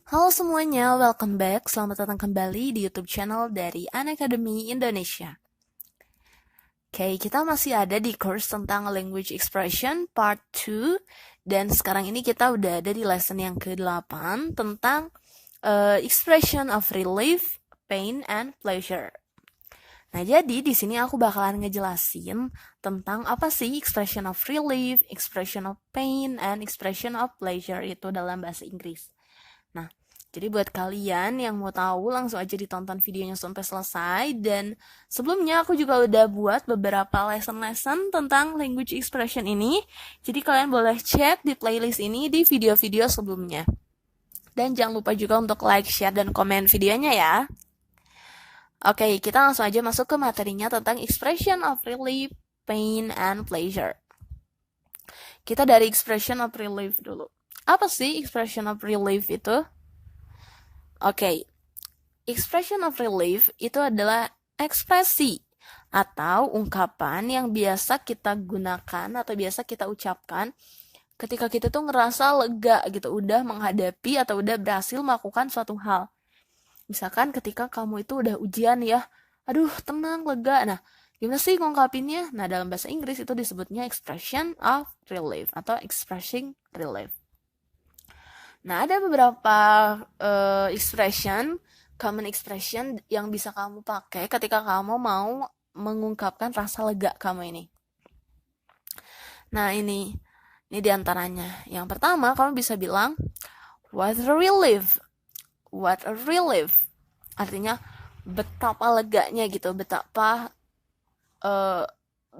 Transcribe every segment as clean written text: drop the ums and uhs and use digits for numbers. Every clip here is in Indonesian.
Halo semuanya, welcome back. Selamat datang kembali di YouTube channel dari Unacademy Indonesia. Oke, kita masih ada di course tentang Language Expression Part 2. Dan sekarang ini kita udah ada di lesson yang ke-8 tentang expression of relief, pain, and pleasure. Nah, jadi di sini aku bakalan ngejelasin tentang apa sih expression of relief, expression of pain, and expression of pleasure itu dalam bahasa Inggris. Nah, jadi buat kalian yang mau tahu langsung aja ditonton videonya sampai selesai. Dan sebelumnya aku juga udah buat beberapa lesson-lesson tentang language expression ini. Jadi kalian boleh cek di playlist ini di video-video sebelumnya. Dan jangan lupa juga untuk like, share, dan komen videonya ya. Oke, kita langsung aja masuk ke materinya tentang expression of relief, pain, and pleasure. Kita dari expression of relief dulu. Apa sih expression of relief itu? Oke, expression of relief itu adalah ekspresi atau ungkapan yang biasa kita gunakan atau biasa kita ucapkan ketika kita tuh ngerasa lega gitu, udah menghadapi atau udah berhasil melakukan suatu hal. Misalkan ketika kamu itu udah ujian ya, aduh tenang, lega. Nah, gimana sih ngungkapinnya? Nah, dalam bahasa Inggris itu disebutnya expression of relief atau expressing relief. Nah, ada beberapa common expression yang bisa kamu pakai ketika kamu mau mengungkapkan rasa lega kamu ini. Nah, ini diantaranya. Yang pertama, kamu bisa bilang, what a relief. What a relief. Artinya, betapa leganya gitu, betapa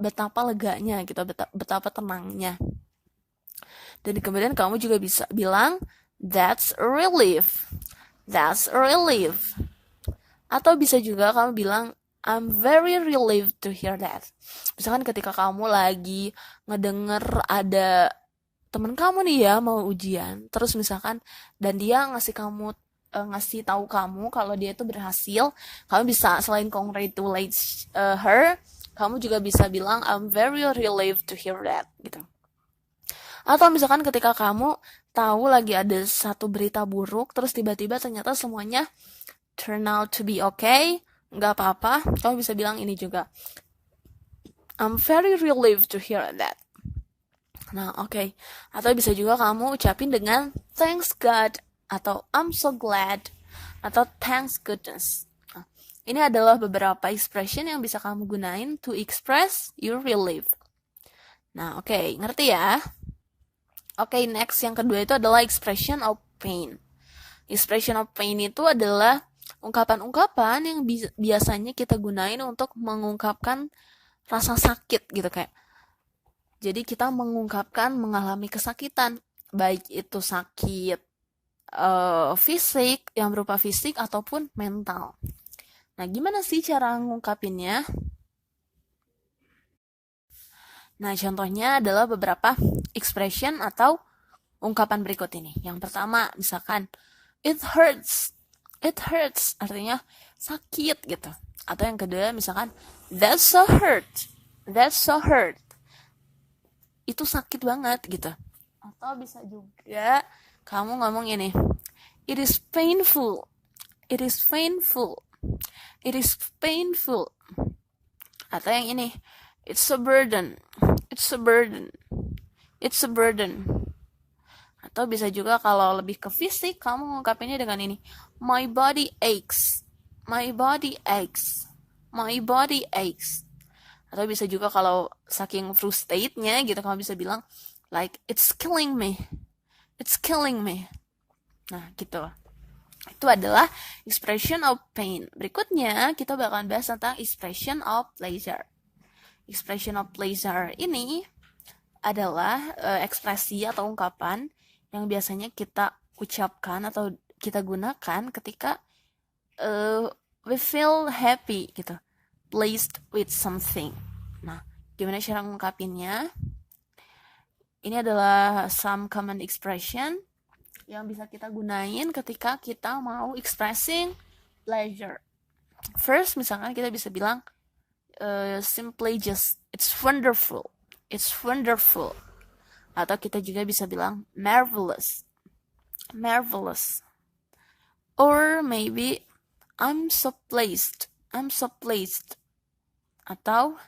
leganya gitu, betapa tenangnya. Dan kemudian kamu juga bisa bilang, that's a relief. That's a relief. Atau bisa juga kamu bilang, I'm very relieved to hear that. Misalkan ketika kamu lagi ngedenger ada temen kamu nih ya mau ujian, terus misalkan dan dia ngasih tahu kamu kalau dia itu berhasil, kamu bisa selain congratulate her, kamu juga bisa bilang I'm very relieved to hear that gitu. Atau misalkan ketika kamu tahu lagi ada satu berita buruk, terus tiba-tiba ternyata semuanya turn out to be okay, nggak apa-apa, kamu bisa bilang ini juga. I'm very relieved to hear that. Nah, oke. Atau bisa juga kamu ucapin dengan thanks God, atau I'm so glad, atau thanks goodness. Nah, ini adalah beberapa expression yang bisa kamu gunain to express your relief. Nah, oke. Ngerti ya? Oke, next yang kedua itu adalah expression of pain. Expression of pain itu adalah ungkapan-ungkapan yang biasanya kita gunain untuk mengungkapkan rasa sakit gitu kayak. Jadi kita mengungkapkan mengalami kesakitan, baik itu sakit fisik yang berupa fisik ataupun mental. Nah, gimana sih cara ngungkapinnya? Nah, contohnya adalah beberapa expression atau ungkapan berikut ini. Yang pertama, misalkan it hurts. It hurts artinya sakit gitu. Atau yang kedua misalkan that's so hurt. That's so hurt. Itu sakit banget gitu. Atau bisa juga kamu ngomong ini. It is painful. It is painful. It is painful. Atau yang ini. It's a burden. It's a burden. It's a burden. Atau bisa juga kalau lebih ke fisik, kamu ngungkapinnya dengan ini. My body aches. My body aches. My body aches. Atau bisa juga kalau saking frustrate-nya gitu, kamu bisa bilang, like, it's killing me. It's killing me. Nah, gitu. Itu adalah expression of pain. Berikutnya, kita bakalan bahas tentang expression of pleasure. Expression of pleasure ini adalah ekspresi atau ungkapan yang biasanya kita ucapkan atau kita gunakan ketika we feel happy gitu, pleased with something. Nah, gimana cara ngungkapinnya? Ini adalah some common expression yang bisa kita gunain ketika kita mau expressing pleasure. First, misalkan kita bisa bilang simply just it's wonderful. It's wonderful. Atau kita juga bisa bilang marvelous. Marvelous. Or maybe I'm so pleased. I'm so pleased. Atau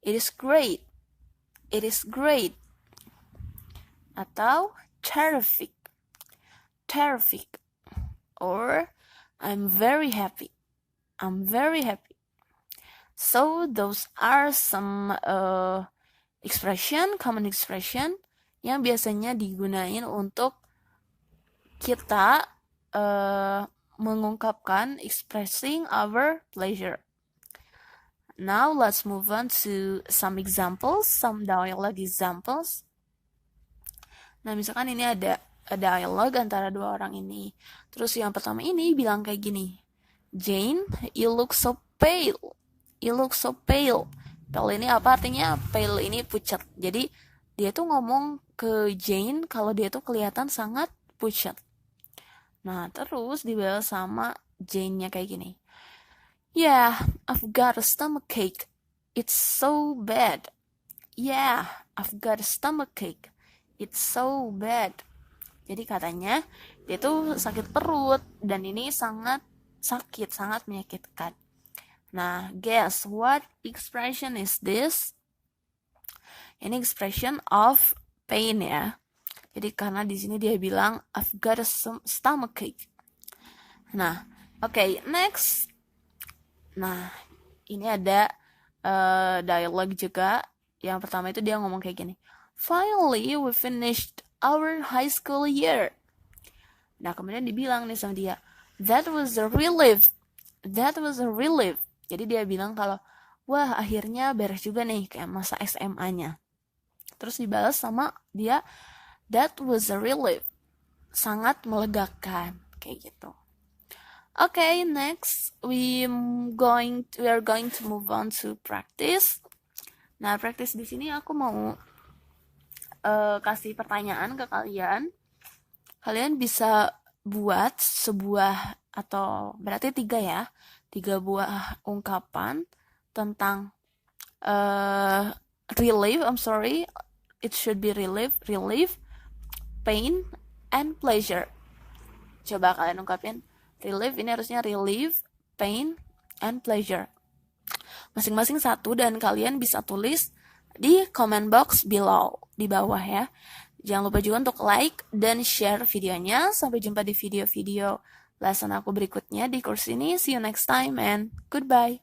it is great. It is great. Atau terrific. Terrific. Or I'm very happy. I'm very happy. So those are some common expression yang biasanya digunain untuk kita mengungkapkan expressing our pleasure. Now let's move on to some examples, some dialogue examples. Nah, misalkan ini ada dialog antara dua orang ini. Terus yang pertama ini bilang kayak gini. Jane, you look so pale. You look so pale. Pale ini apa artinya? Pale ini pucat. Jadi dia tuh ngomong ke Jane kalau dia tuh kelihatan sangat pucat. Nah, terus dibalas sama Jane-nya kayak gini. Yeah, I've got a stomachache. It's so bad. Yeah, I've got a stomachache. It's so bad. Jadi katanya dia tuh sakit perut dan ini sangat sakit, sangat menyakitkan. Nah, guess what expression is this? Ini expression of pain ya. Jadi karena di sini dia bilang I've got a stomachache. Nah, okay, next. Nah, ini ada dialog juga. Yang pertama itu dia ngomong kayak gini. Finally, we finished our high school year. Nah, kemudian dibilang nih sama dia, that was a relief. That was a relief. Jadi dia bilang kalau, wah akhirnya beres juga nih kayak masa SMA-nya. Terus dibalas sama dia, that was a relief. Sangat melegakan. Kayak gitu. Okay, next we are going to move on to practice. Nah, practice di sini aku mau kasih pertanyaan ke kalian. Kalian bisa buat sebuah atau berarti 3 ya, 3 buah ungkapan tentang relief. I'm sorry, it should be relief, pain, and pleasure. Coba kalian ungkapin. Relief ini harusnya relief, pain, and pleasure. Masing-masing satu dan kalian bisa tulis di comment box below, di bawah ya. Jangan lupa juga untuk like dan share videonya. Sampai jumpa di video-video lesson aku berikutnya di course ini. See you next time and goodbye.